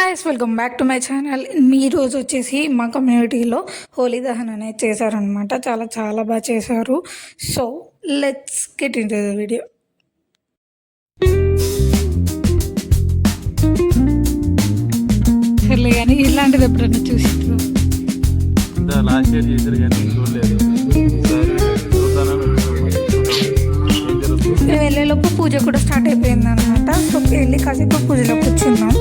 Guys welcome back to my channel. ఈరోజు వచ్చేసి మా కమ్యూనిటీలో హోలీ దహన్ అనేది చేశారనమాట. చాలా చాలా బాగా చేశారు. So let's get in to the video. సర్లే కానీ ఇలాంటిది ఎప్పుడన్నా చూసి మేము వెళ్ళేలోపు పూజ కూడా స్టార్ట్ అయిపోయింది అనమాట. సో వెళ్ళి కాసేపు పూజలో కూర్చున్నాం.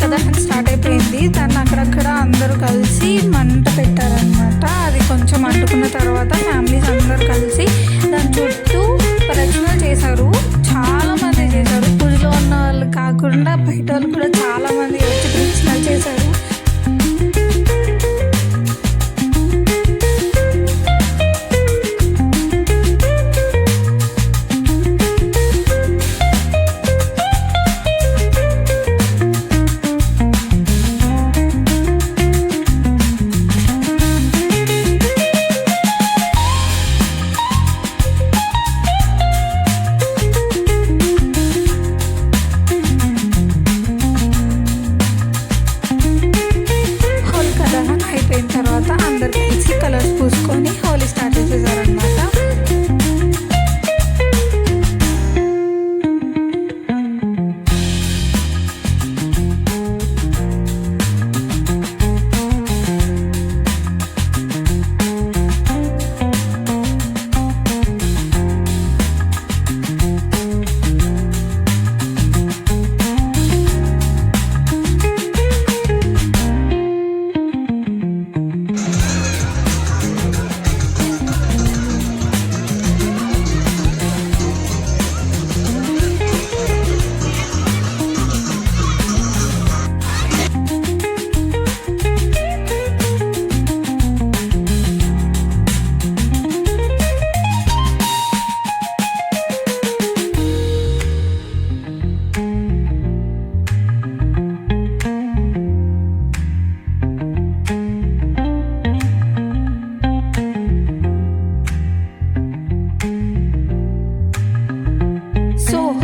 అందరికీ స్టార్ట్ అయిపోయింది. దాన్ని అక్కడక్కడ అందరూ కలిసి మంట పెట్టారనమాట. అది కొంచెం అంటుకున్న తర్వాత ఫ్యామిలీస్ అందరూ కలిసి దాని చుట్టూ ప్రదక్షిణలు చేశారు. చాలా మంది చేశారు. పూజలో ఉన్న వాళ్ళు కాకుండా బయట వాళ్ళు కూడా చాలా మంది వచ్చి ప్రదక్షిణలు చేశారు. అయిపోయిన తర్వాత అందరు కలిసి కలర్స్ పూసుకొని హోలీ స్టార్ట్ చేసేసారనమాట.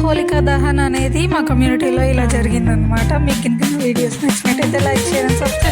హోలికా దహన్ అనేది మా కమ్యూనిటీలో ఇలా జరిగిందనమాట. మీకు ఇంకా వీడియోస్ నచ్చినట్టయితే లైక్ చేయండి.